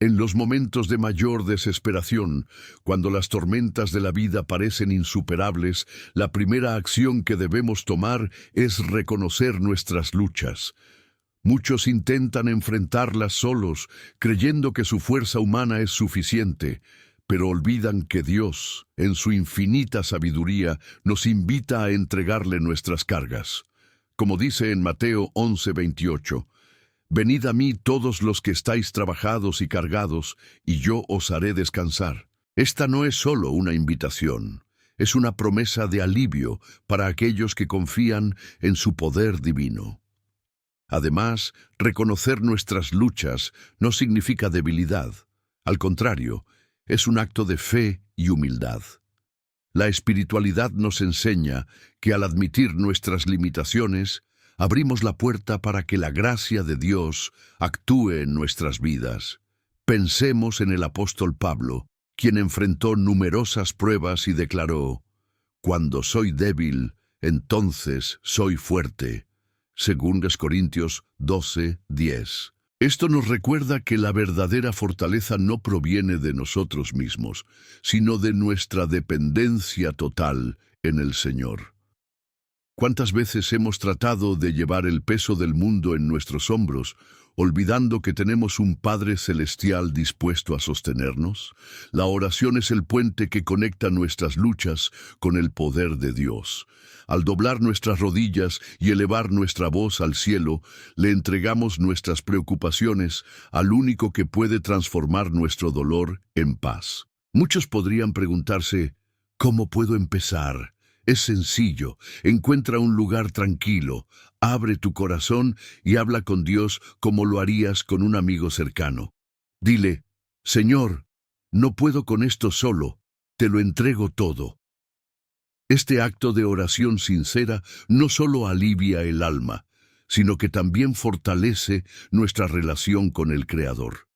En los momentos de mayor desesperación, cuando las tormentas de la vida parecen insuperables, la primera acción que debemos tomar es reconocer nuestras luchas. Muchos intentan enfrentarlas solos, creyendo que su fuerza humana es suficiente, pero olvidan que Dios, en su infinita sabiduría, nos invita a entregarle nuestras cargas. Como dice en Mateo 11:28, «Venid a mí todos los que estáis trabajados y cargados, y yo os haré descansar». Esta no es solo una invitación, es una promesa de alivio para aquellos que confían en su poder divino. Además, reconocer nuestras luchas no significa debilidad. Al contrario, es un acto de fe y humildad. La espiritualidad nos enseña que al admitir nuestras limitaciones, abrimos la puerta para que la gracia de Dios actúe en nuestras vidas. Pensemos en el apóstol Pablo, quien enfrentó numerosas pruebas y declaró: «Cuando soy débil, entonces soy fuerte». 2 Corintios 12:10. Esto nos recuerda que la verdadera fortaleza no proviene de nosotros mismos, sino de nuestra dependencia total en el Señor. ¿Cuántas veces hemos tratado de llevar el peso del mundo en nuestros hombros, olvidando que tenemos un Padre Celestial dispuesto a sostenernos? La oración es el puente que conecta nuestras luchas con el poder de Dios. Al doblar nuestras rodillas y elevar nuestra voz al cielo, le entregamos nuestras preocupaciones al único que puede transformar nuestro dolor en paz. Muchos podrían preguntarse: ¿cómo puedo empezar? Es sencillo, encuentra un lugar tranquilo, abre tu corazón y habla con Dios como lo harías con un amigo cercano. Dile: «Señor, no puedo con esto solo, te lo entrego todo». Este acto de oración sincera no solo alivia el alma, sino que también fortalece nuestra relación con el Creador.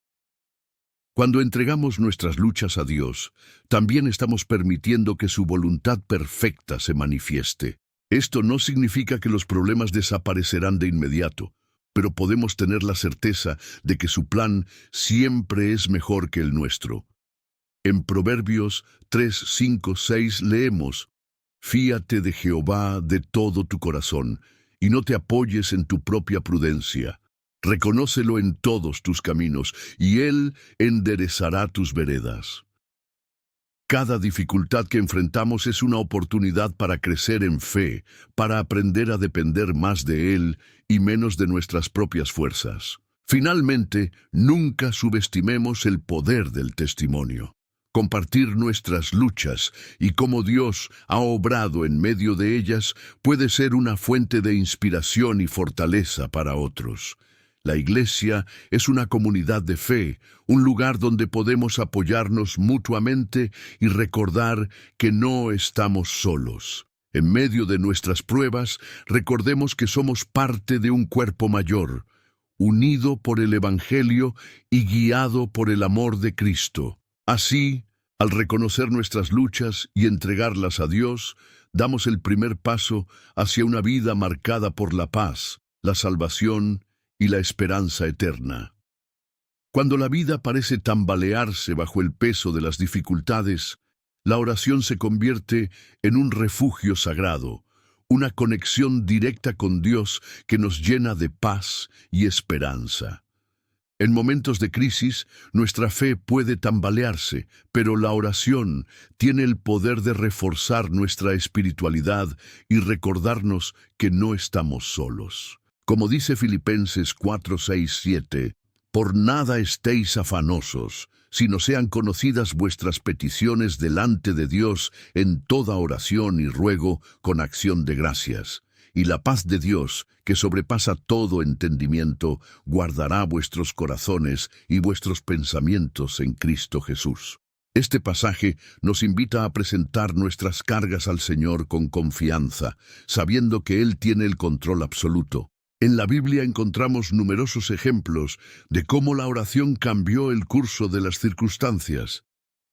Cuando entregamos nuestras luchas a Dios, también estamos permitiendo que su voluntad perfecta se manifieste. Esto no significa que los problemas desaparecerán de inmediato, pero podemos tener la certeza de que su plan siempre es mejor que el nuestro. En Proverbios 3:5-6 leemos: «Fíate de Jehová de todo tu corazón, y no te apoyes en tu propia prudencia. Reconócelo en todos tus caminos, y Él enderezará tus veredas». Cada dificultad que enfrentamos es una oportunidad para crecer en fe, para aprender a depender más de Él y menos de nuestras propias fuerzas. Finalmente, nunca subestimemos el poder del testimonio. Compartir nuestras luchas y cómo Dios ha obrado en medio de ellas puede ser una fuente de inspiración y fortaleza para otros. La Iglesia es una comunidad de fe, un lugar donde podemos apoyarnos mutuamente y recordar que no estamos solos. En medio de nuestras pruebas, recordemos que somos parte de un cuerpo mayor, unido por el Evangelio y guiado por el amor de Cristo. Así, al reconocer nuestras luchas y entregarlas a Dios, damos el primer paso hacia una vida marcada por la paz, la salvación y la esperanza eterna. Cuando la vida parece tambalearse bajo el peso de las dificultades, la oración se convierte en un refugio sagrado, una conexión directa con Dios que nos llena de paz y esperanza. En momentos de crisis, nuestra fe puede tambalearse, pero la oración tiene el poder de reforzar nuestra espiritualidad y recordarnos que no estamos solos. Como dice Filipenses 4:6-7, «Por nada estéis afanosos, sino sean conocidas vuestras peticiones delante de Dios en toda oración y ruego con acción de gracias. Y la paz de Dios, que sobrepasa todo entendimiento, guardará vuestros corazones y vuestros pensamientos en Cristo Jesús». Este pasaje nos invita a presentar nuestras cargas al Señor con confianza, sabiendo que Él tiene el control absoluto. En la Biblia encontramos numerosos ejemplos de cómo la oración cambió el curso de las circunstancias.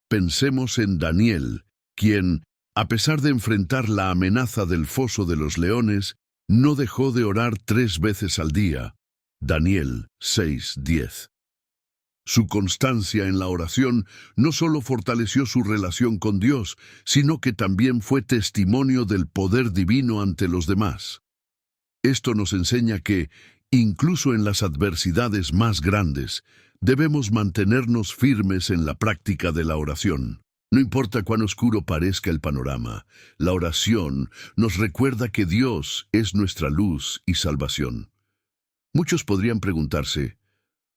Pensemos en Daniel, quien, a pesar de enfrentar la amenaza del foso de los leones, no dejó de orar 3 veces al día. Daniel 6:10. Su constancia en la oración no solo fortaleció su relación con Dios, sino que también fue testimonio del poder divino ante los demás. Esto nos enseña que, incluso en las adversidades más grandes, debemos mantenernos firmes en la práctica de la oración. No importa cuán oscuro parezca el panorama, la oración nos recuerda que Dios es nuestra luz y salvación. Muchos podrían preguntarse,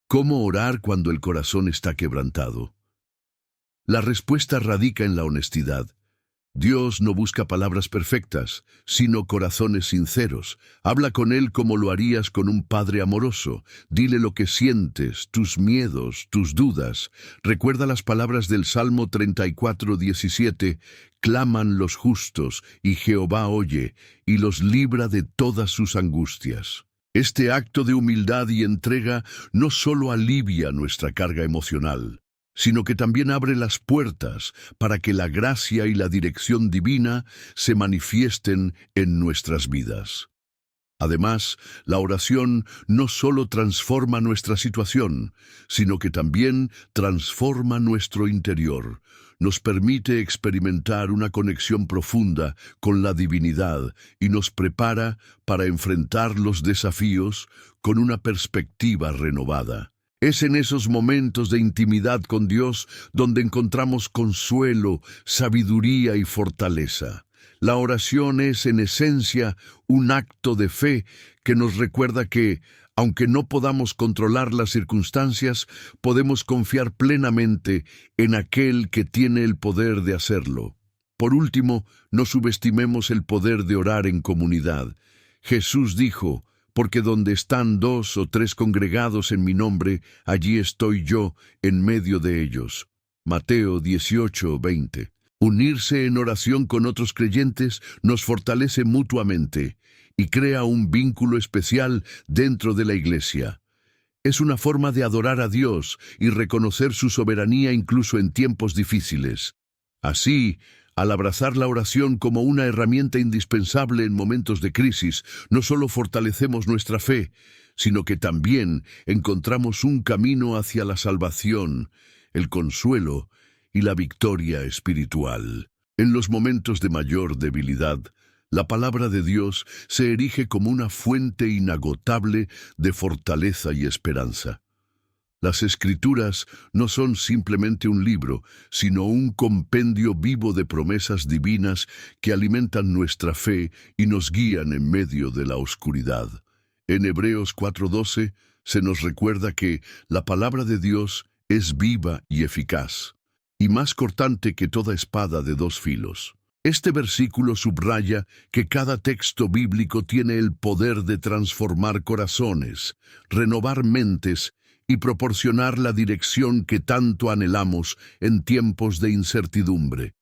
¿cómo orar cuando el corazón está quebrantado? La respuesta radica en la honestidad. Dios no busca palabras perfectas, sino corazones sinceros. Habla con Él como lo harías con un padre amoroso. Dile lo que sientes, tus miedos, tus dudas. Recuerda las palabras del Salmo 34:17. Claman los justos, y Jehová oye, y los libra de todas sus angustias. Este acto de humildad y entrega no solo alivia nuestra carga emocional, sino que también abre las puertas para que la gracia y la dirección divina se manifiesten en nuestras vidas. Además, la oración no solo transforma nuestra situación, sino que también transforma nuestro interior. Nos permite experimentar una conexión profunda con la divinidad y nos prepara para enfrentar los desafíos con una perspectiva renovada. Es en esos momentos de intimidad con Dios donde encontramos consuelo, sabiduría y fortaleza. La oración es, en esencia, un acto de fe que nos recuerda que, aunque no podamos controlar las circunstancias, podemos confiar plenamente en aquel que tiene el poder de hacerlo. Por último, no subestimemos el poder de orar en comunidad. Jesús dijo, porque donde están 2 o 3 congregados en mi nombre, allí estoy yo en medio de ellos. Mateo 18:20. Unirse en oración con otros creyentes nos fortalece mutuamente y crea un vínculo especial dentro de la iglesia. Es una forma de adorar a Dios y reconocer su soberanía incluso en tiempos difíciles. Así, al abrazar la oración como una herramienta indispensable en momentos de crisis, no solo fortalecemos nuestra fe, sino que también encontramos un camino hacia la salvación, el consuelo y la victoria espiritual. En los momentos de mayor debilidad, la palabra de Dios se erige como una fuente inagotable de fortaleza y esperanza. Las Escrituras no son simplemente un libro, sino un compendio vivo de promesas divinas que alimentan nuestra fe y nos guían en medio de la oscuridad. En Hebreos 4:12 se nos recuerda que la palabra de Dios es viva y eficaz, y más cortante que toda espada de 2 filos. Este versículo subraya que cada texto bíblico tiene el poder de transformar corazones, renovar mentes y proporcionar la dirección que tanto anhelamos en tiempos de incertidumbre.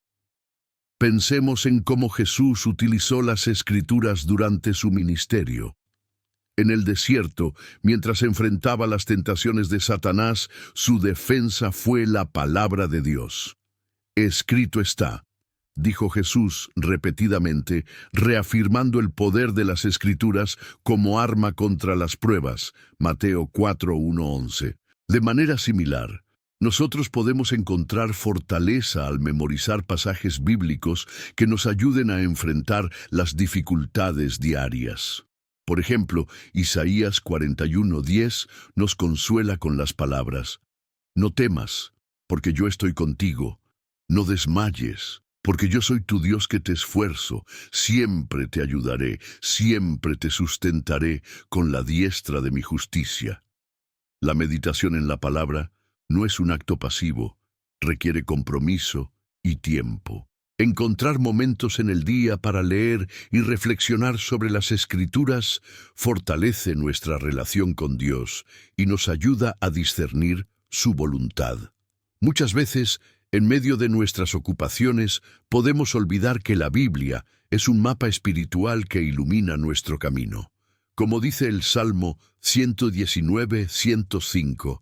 Pensemos en cómo Jesús utilizó las Escrituras durante su ministerio. En el desierto, mientras enfrentaba las tentaciones de Satanás, su defensa fue la palabra de Dios. Escrito está, dijo Jesús repetidamente, reafirmando el poder de las Escrituras como arma contra las pruebas. Mateo 4:1-11. De manera similar, nosotros podemos encontrar fortaleza al memorizar pasajes bíblicos que nos ayuden a enfrentar las dificultades diarias. Por ejemplo, Isaías 41:10 nos consuela con las palabras: No temas, porque yo estoy contigo. No desmayes, porque yo soy tu Dios que te esfuerzo. Siempre te ayudaré, siempre te sustentaré con la diestra de mi justicia. La meditación en la palabra no es un acto pasivo, requiere compromiso y tiempo. Encontrar momentos en el día para leer y reflexionar sobre las Escrituras fortalece nuestra relación con Dios y nos ayuda a discernir su voluntad. Muchas veces, en medio de nuestras ocupaciones, podemos olvidar que la Biblia es un mapa espiritual que ilumina nuestro camino. Como dice el Salmo 119:105,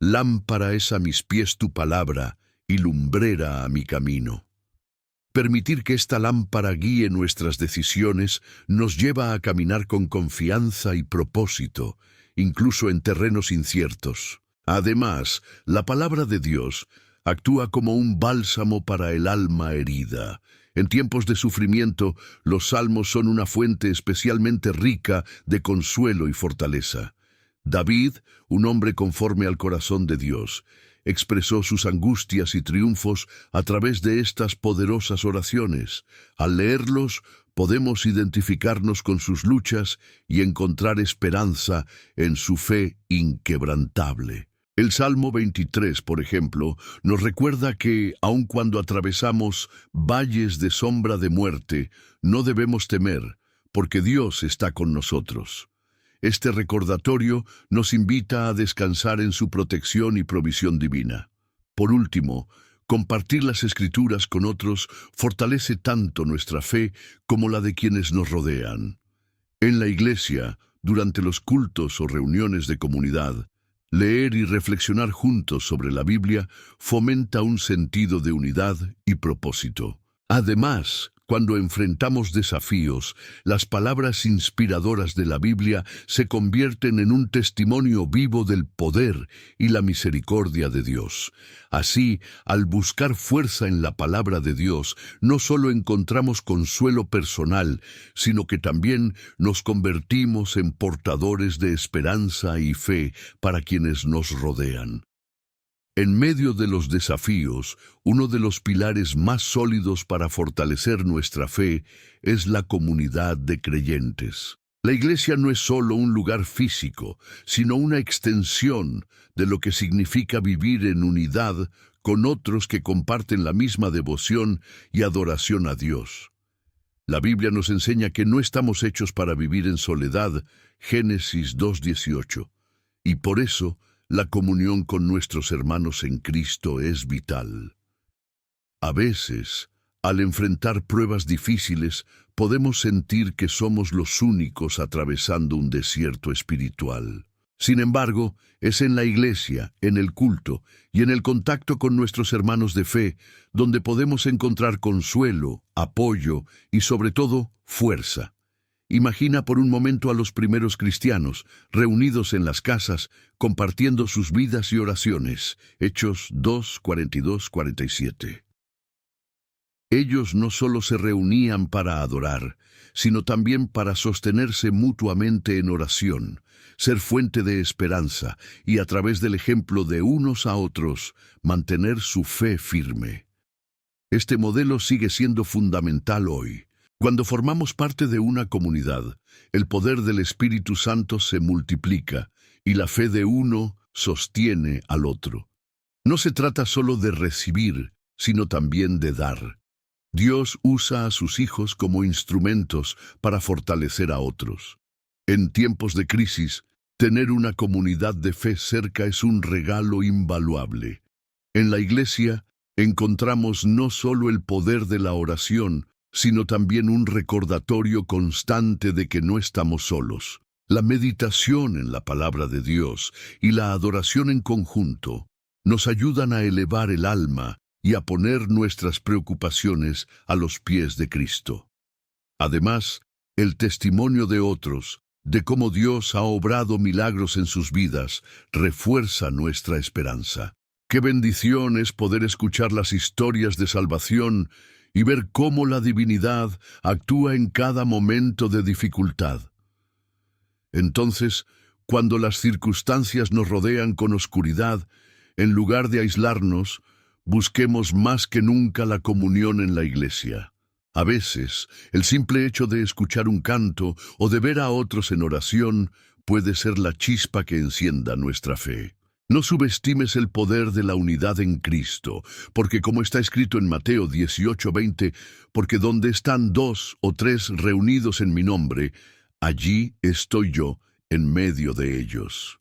Lámpara es a mis pies tu palabra y lumbrera a mi camino. Permitir que esta lámpara guíe nuestras decisiones nos lleva a caminar con confianza y propósito, incluso en terrenos inciertos. Además, la palabra de Dios actúa como un bálsamo para el alma herida. En tiempos de sufrimiento, los salmos son una fuente especialmente rica de consuelo y fortaleza. David, un hombre conforme al corazón de Dios, expresó sus angustias y triunfos a través de estas poderosas oraciones. Al leerlos, podemos identificarnos con sus luchas y encontrar esperanza en su fe inquebrantable. El Salmo 23, por ejemplo, nos recuerda que, aun cuando atravesamos valles de sombra de muerte, no debemos temer, porque Dios está con nosotros. Este recordatorio nos invita a descansar en su protección y provisión divina. Por último, compartir las Escrituras con otros fortalece tanto nuestra fe como la de quienes nos rodean. En la iglesia, durante los cultos o reuniones de comunidad, leer y reflexionar juntos sobre la Biblia fomenta un sentido de unidad y propósito. Además, cuando enfrentamos desafíos, las palabras inspiradoras de la Biblia se convierten en un testimonio vivo del poder y la misericordia de Dios. Así, al buscar fuerza en la palabra de Dios, no solo encontramos consuelo personal, sino que también nos convertimos en portadores de esperanza y fe para quienes nos rodean. En medio de los desafíos, uno de los pilares más sólidos para fortalecer nuestra fe es la comunidad de creyentes. La iglesia no es solo un lugar físico, sino una extensión de lo que significa vivir en unidad con otros que comparten la misma devoción y adoración a Dios. La Biblia nos enseña que no estamos hechos para vivir en soledad, Génesis 2:18, y por eso, la comunión con nuestros hermanos en Cristo es vital. A veces, al enfrentar pruebas difíciles, podemos sentir que somos los únicos atravesando un desierto espiritual. Sin embargo, es en la iglesia, en el culto y en el contacto con nuestros hermanos de fe donde podemos encontrar consuelo, apoyo y, sobre todo, fuerza. Imagina por un momento a los primeros cristianos, reunidos en las casas, compartiendo sus vidas y oraciones. Hechos 2, 42, 47. Ellos no solo se reunían para adorar, sino también para sostenerse mutuamente en oración, ser fuente de esperanza y, a través del ejemplo de unos a otros, mantener su fe firme. Este modelo sigue siendo fundamental hoy. Cuando formamos parte de una comunidad, el poder del Espíritu Santo se multiplica y la fe de uno sostiene al otro. No se trata solo de recibir, sino también de dar. Dios usa a sus hijos como instrumentos para fortalecer a otros. En tiempos de crisis, tener una comunidad de fe cerca es un regalo invaluable. En la iglesia, encontramos no solo el poder de la oración, sino también un recordatorio constante de que no estamos solos. La meditación en la palabra de Dios y la adoración en conjunto nos ayudan a elevar el alma y a poner nuestras preocupaciones a los pies de Cristo. Además, el testimonio de otros, de cómo Dios ha obrado milagros en sus vidas, refuerza nuestra esperanza. Qué bendición es poder escuchar las historias de salvación y ver cómo la divinidad actúa en cada momento de dificultad. Entonces, cuando las circunstancias nos rodean con oscuridad, en lugar de aislarnos, busquemos más que nunca la comunión en la iglesia. A veces, el simple hecho de escuchar un canto o de ver a otros en oración puede ser la chispa que encienda nuestra fe. No subestimes el poder de la unidad en Cristo, porque como está escrito en Mateo 18:20, porque donde están 2 o 3 reunidos en mi nombre, allí estoy yo en medio de ellos.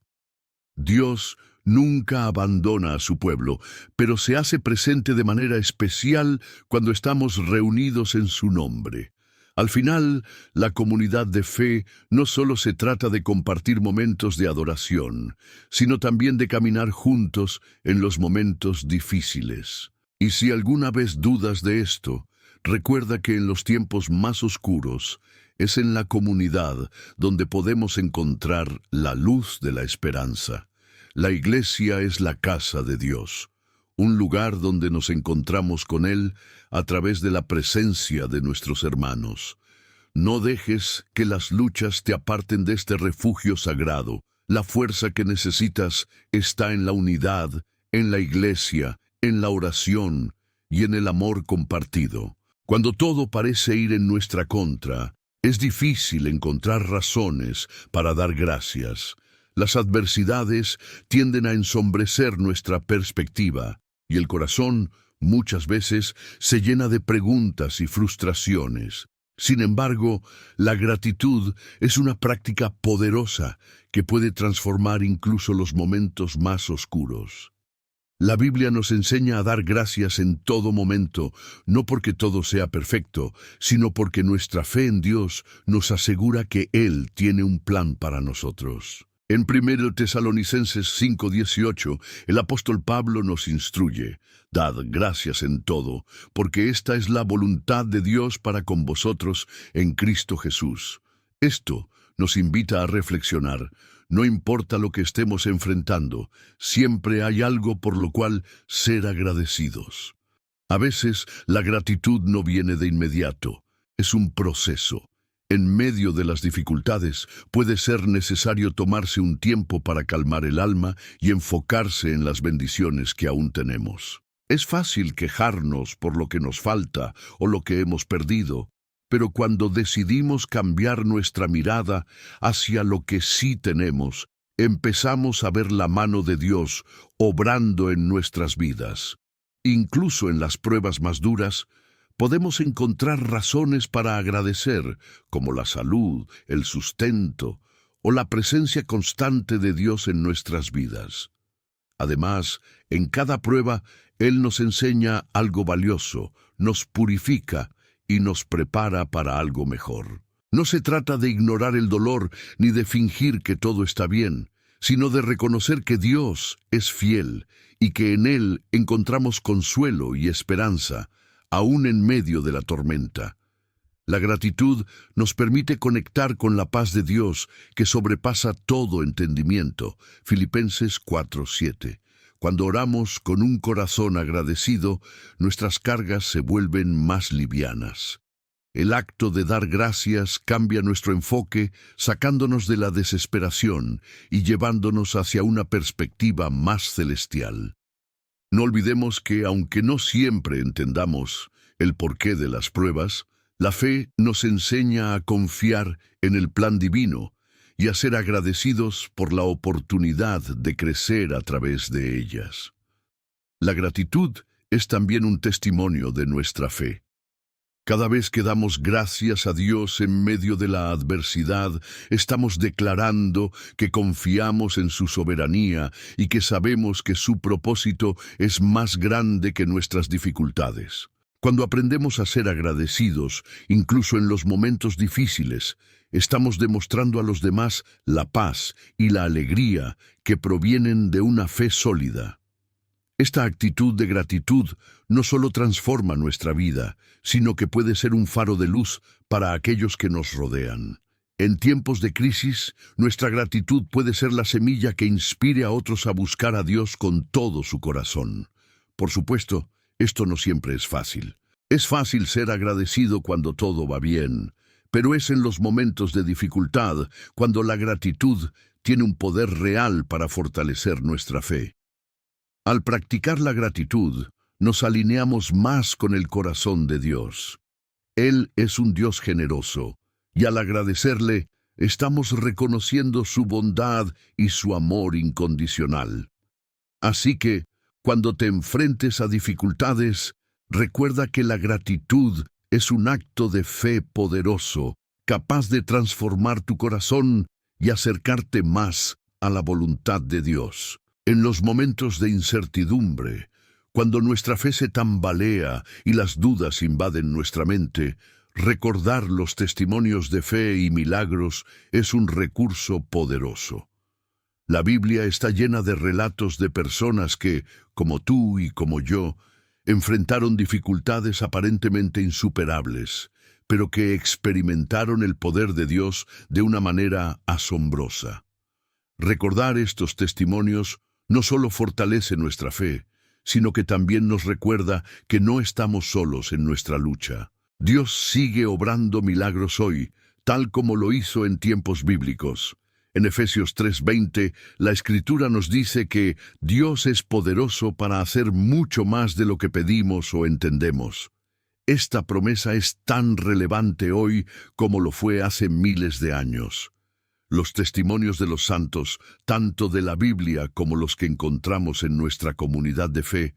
Dios nunca abandona a su pueblo, pero se hace presente de manera especial cuando estamos reunidos en su nombre. Al final, la comunidad de fe no solo se trata de compartir momentos de adoración, sino también de caminar juntos en los momentos difíciles. Y si alguna vez dudas de esto, recuerda que en los tiempos más oscuros es en la comunidad donde podemos encontrar la luz de la esperanza. La iglesia es la casa de Dios, un lugar donde nos encontramos con Él a través de la presencia de nuestros hermanos. No dejes que las luchas te aparten de este refugio sagrado. La fuerza que necesitas está en la unidad, en la iglesia, en la oración y en el amor compartido. Cuando todo parece ir en nuestra contra, es difícil encontrar razones para dar gracias. Las adversidades tienden a ensombrecer nuestra perspectiva y el corazón muchas veces se llena de preguntas y frustraciones. Sin embargo, la gratitud es una práctica poderosa que puede transformar incluso los momentos más oscuros. La Biblia nos enseña a dar gracias en todo momento, no porque todo sea perfecto, sino porque nuestra fe en Dios nos asegura que Él tiene un plan para nosotros. En 1 Tesalonicenses 5:18, el apóstol Pablo nos instruye: «Dad gracias en todo, porque esta es la voluntad de Dios para con vosotros en Cristo Jesús». Esto nos invita a reflexionar. No importa lo que estemos enfrentando, siempre hay algo por lo cual ser agradecidos. A veces la gratitud no viene de inmediato, es un proceso. En medio de las dificultades puede ser necesario tomarse un tiempo para calmar el alma y enfocarse en las bendiciones que aún tenemos. Es fácil quejarnos por lo que nos falta o lo que hemos perdido, pero cuando decidimos cambiar nuestra mirada hacia lo que sí tenemos, empezamos a ver la mano de Dios obrando en nuestras vidas. Incluso en las pruebas más duras, podemos encontrar razones para agradecer, como la salud, el sustento o la presencia constante de Dios en nuestras vidas. Además, en cada prueba, Él nos enseña algo valioso, nos purifica y nos prepara para algo mejor. No se trata de ignorar el dolor ni de fingir que todo está bien, sino de reconocer que Dios es fiel y que en Él encontramos consuelo y esperanza, aún en medio de la tormenta. La gratitud nos permite conectar con la paz de Dios que sobrepasa todo entendimiento. Filipenses 4:7. Cuando oramos con un corazón agradecido, nuestras cargas se vuelven más livianas. El acto de dar gracias cambia nuestro enfoque, sacándonos de la desesperación y llevándonos hacia una perspectiva más celestial. No olvidemos que, aunque no siempre entendamos el porqué de las pruebas, la fe nos enseña a confiar en el plan divino y a ser agradecidos por la oportunidad de crecer a través de ellas. La gratitud es también un testimonio de nuestra fe. Cada vez que damos gracias a Dios en medio de la adversidad, estamos declarando que confiamos en su soberanía y que sabemos que su propósito es más grande que nuestras dificultades. Cuando aprendemos a ser agradecidos, incluso en los momentos difíciles, estamos demostrando a los demás la paz y la alegría que provienen de una fe sólida. Esta actitud de gratitud no solo transforma nuestra vida, sino que puede ser un faro de luz para aquellos que nos rodean. En tiempos de crisis, nuestra gratitud puede ser la semilla que inspire a otros a buscar a Dios con todo su corazón. Por supuesto, esto no siempre es fácil. Es fácil ser agradecido cuando todo va bien, pero es en los momentos de dificultad cuando la gratitud tiene un poder real para fortalecer nuestra fe. Al practicar la gratitud, nos alineamos más con el corazón de Dios. Él es un Dios generoso, y al agradecerle, estamos reconociendo su bondad y su amor incondicional. Así que, cuando te enfrentes a dificultades, recuerda que la gratitud es un acto de fe poderoso, capaz de transformar tu corazón y acercarte más a la voluntad de Dios. En los momentos de incertidumbre, cuando nuestra fe se tambalea y las dudas invaden nuestra mente, recordar los testimonios de fe y milagros es un recurso poderoso. La Biblia está llena de relatos de personas que, como tú y como yo, enfrentaron dificultades aparentemente insuperables, pero que experimentaron el poder de Dios de una manera asombrosa. Recordar estos testimonios no solo fortalece nuestra fe, sino que también nos recuerda que no estamos solos en nuestra lucha. Dios sigue obrando milagros hoy, tal como lo hizo en tiempos bíblicos. En Efesios 3:20, la Escritura nos dice que Dios es poderoso para hacer mucho más de lo que pedimos o entendemos. Esta promesa es tan relevante hoy como lo fue hace miles de años. Los testimonios de los santos, tanto de la Biblia como los que encontramos en nuestra comunidad de fe,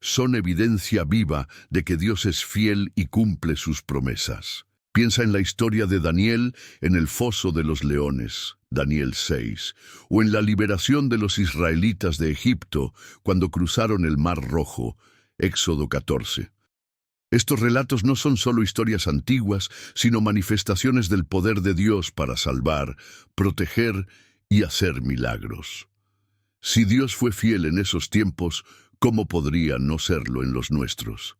son evidencia viva de que Dios es fiel y cumple sus promesas. Piensa en la historia de Daniel en el foso de los leones, Daniel 6, o en la liberación de los israelitas de Egipto cuando cruzaron el Mar Rojo, Éxodo 14. Estos relatos no son solo historias antiguas, sino manifestaciones del poder de Dios para salvar, proteger y hacer milagros. Si Dios fue fiel en esos tiempos, ¿cómo podría no serlo en los nuestros?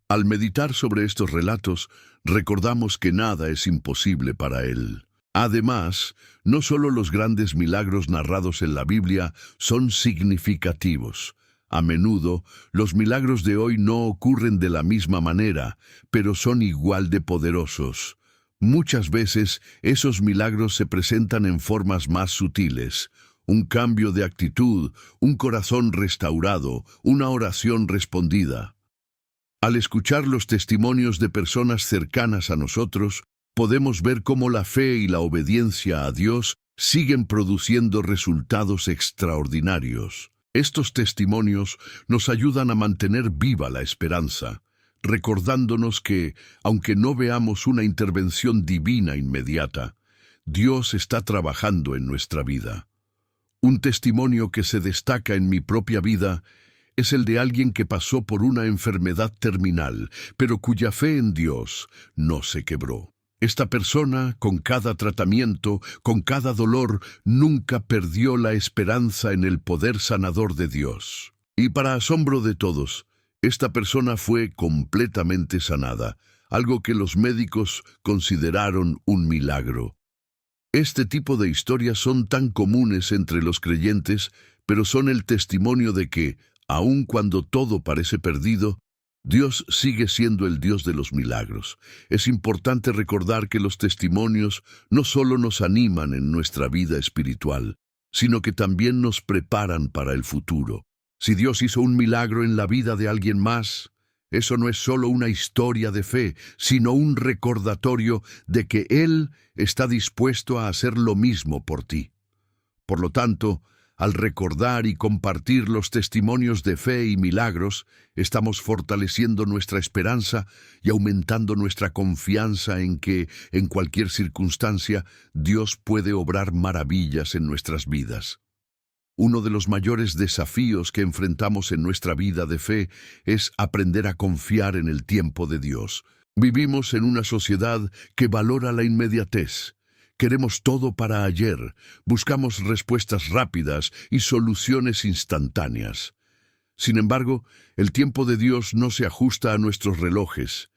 Al meditar sobre estos relatos, recordamos que nada es imposible para Él. Además, no solo los grandes milagros narrados en la Biblia son significativos. A menudo, los milagros de hoy no ocurren de la misma manera, pero son igual de poderosos. Muchas veces, esos milagros se presentan en formas más sutiles. Un cambio de actitud, un corazón restaurado, una oración respondida. Al escuchar los testimonios de personas cercanas a nosotros, podemos ver cómo la fe y la obediencia a Dios siguen produciendo resultados extraordinarios. Estos testimonios nos ayudan a mantener viva la esperanza, recordándonos que, aunque no veamos una intervención divina inmediata, Dios está trabajando en nuestra vida. Un testimonio que se destaca en mi propia vida es el de alguien que pasó por una enfermedad terminal, pero cuya fe en Dios no se quebró. Esta persona, con cada tratamiento, con cada dolor, nunca perdió la esperanza en el poder sanador de Dios. Y para asombro de todos, esta persona fue completamente sanada, algo que los médicos consideraron un milagro. Este tipo de historias son tan comunes entre los creyentes, pero son el testimonio de que, aun cuando todo parece perdido, Dios sigue siendo el Dios de los milagros. Es importante recordar que los testimonios no solo nos animan en nuestra vida espiritual, sino que también nos preparan para el futuro. Si Dios hizo un milagro en la vida de alguien más, eso no es solo una historia de fe, sino un recordatorio de que Él está dispuesto a hacer lo mismo por ti. Por lo tanto, al recordar y compartir los testimonios de fe y milagros, estamos fortaleciendo nuestra esperanza y aumentando nuestra confianza en que, en cualquier circunstancia, Dios puede obrar maravillas en nuestras vidas. Uno de los mayores desafíos que enfrentamos en nuestra vida de fe es aprender a confiar en el tiempo de Dios. Vivimos en una sociedad que valora la inmediatez. Queremos todo para ayer, buscamos respuestas rápidas y soluciones instantáneas. Sin embargo, el tiempo de Dios no se ajusta a nuestros relojes.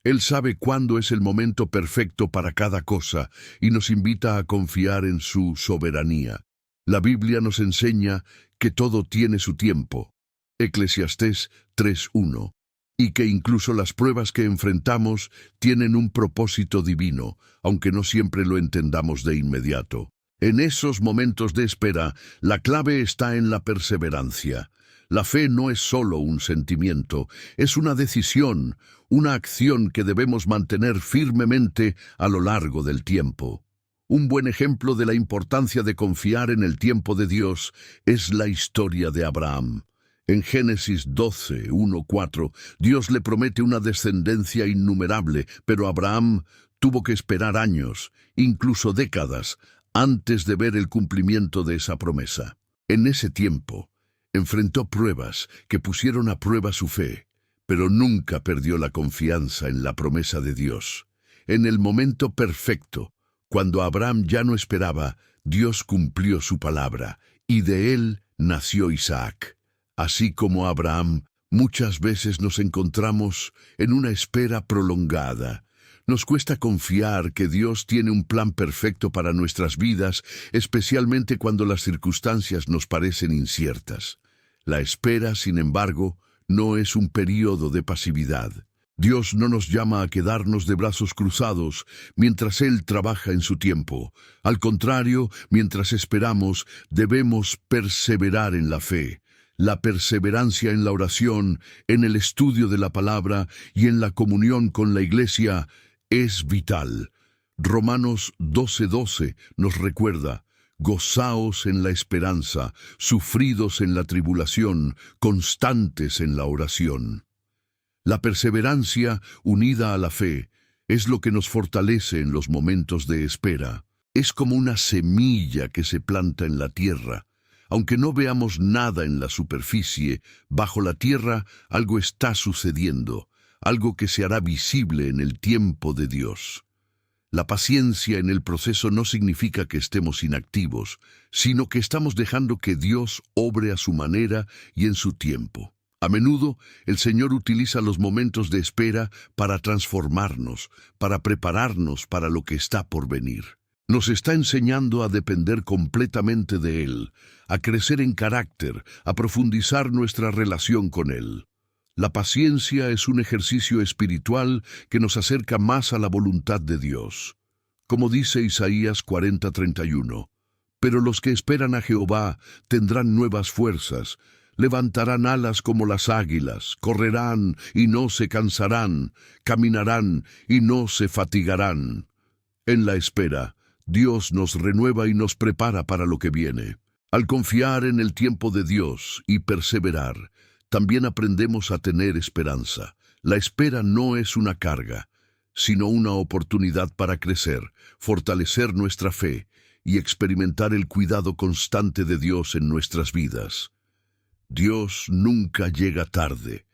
Él sabe cuándo es el momento perfecto para cada cosa y nos invita a confiar en su soberanía. La Biblia nos enseña que todo tiene su tiempo. Eclesiastés 3:1. Y que incluso las pruebas que enfrentamos tienen un propósito divino, aunque no siempre lo entendamos de inmediato. En esos momentos de espera, la clave está en la perseverancia. La fe no es solo un sentimiento, es una decisión, una acción que debemos mantener firmemente a lo largo del tiempo. Un buen ejemplo de la importancia de confiar en el tiempo de Dios es la historia de Abraham. En Génesis 12:1-4, Dios le promete una descendencia innumerable, pero Abraham tuvo que esperar años, incluso décadas, antes de ver el cumplimiento de esa promesa. En ese tiempo, enfrentó pruebas que pusieron a prueba su fe, pero nunca perdió la confianza en la promesa de Dios. En el momento perfecto, cuando Abraham ya no esperaba, Dios cumplió su palabra, y de él nació Isaac. Así como Abraham, muchas veces nos encontramos en una espera prolongada. Nos cuesta confiar que Dios tiene un plan perfecto para nuestras vidas, especialmente cuando las circunstancias nos parecen inciertas. La espera, sin embargo, no es un período de pasividad. Dios no nos llama a quedarnos de brazos cruzados mientras Él trabaja en su tiempo. Al contrario, mientras esperamos, debemos perseverar en la fe. La perseverancia en la oración, en el estudio de la palabra y en la comunión con la Iglesia es vital. Romanos 12:12 nos recuerda: gozaos en la esperanza, sufridos en la tribulación, constantes en la oración. La perseverancia, unida a la fe, es lo que nos fortalece en los momentos de espera. Es como una semilla que se planta en la tierra. Aunque no veamos nada en la superficie, bajo la tierra algo está sucediendo, algo que se hará visible en el tiempo de Dios. La paciencia en el proceso no significa que estemos inactivos, sino que estamos dejando que Dios obre a su manera y en su tiempo. A menudo, el Señor utiliza los momentos de espera para transformarnos, para prepararnos para lo que está por venir. Nos está enseñando a depender completamente de Él, a crecer en carácter, a profundizar nuestra relación con Él. La paciencia es un ejercicio espiritual que nos acerca más a la voluntad de Dios. Como dice Isaías 40:31, pero los que esperan a Jehová tendrán nuevas fuerzas, levantarán alas como las águilas, correrán y no se cansarán, caminarán y no se fatigarán. En la espera, Dios nos renueva y nos prepara para lo que viene. Al confiar en el tiempo de Dios y perseverar, también aprendemos a tener esperanza. La espera no es una carga, sino una oportunidad para crecer, fortalecer nuestra fe y experimentar el cuidado constante de Dios en nuestras vidas. Dios nunca llega tarde.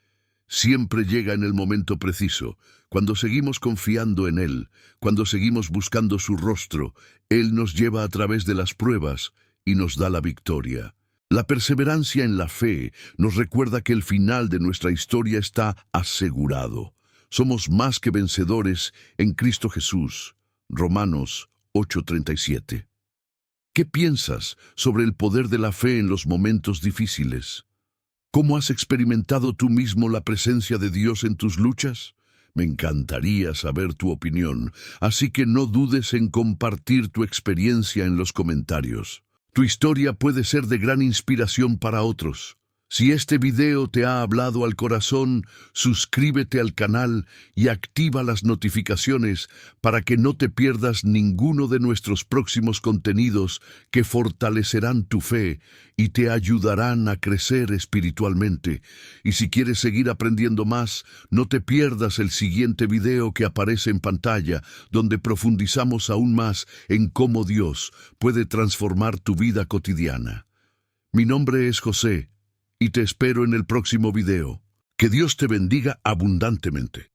Siempre llega en el momento preciso. Cuando seguimos confiando en Él, cuando seguimos buscando su rostro, Él nos lleva a través de las pruebas y nos da la victoria. La perseverancia en la fe nos recuerda que el final de nuestra historia está asegurado. Somos más que vencedores en Cristo Jesús. Romanos 8:37. ¿Qué piensas sobre el poder de la fe en los momentos difíciles? ¿Cómo has experimentado tú mismo la presencia de Dios en tus luchas? Me encantaría saber tu opinión, así que no dudes en compartir tu experiencia en los comentarios. Tu historia puede ser de gran inspiración para otros. Si este video te ha hablado al corazón, suscríbete al canal y activa las notificaciones para que no te pierdas ninguno de nuestros próximos contenidos que fortalecerán tu fe y te ayudarán a crecer espiritualmente. Y si quieres seguir aprendiendo más, no te pierdas el siguiente video que aparece en pantalla, donde profundizamos aún más en cómo Dios puede transformar tu vida cotidiana. Mi nombre es José, y te espero en el próximo video. Que Dios te bendiga abundantemente.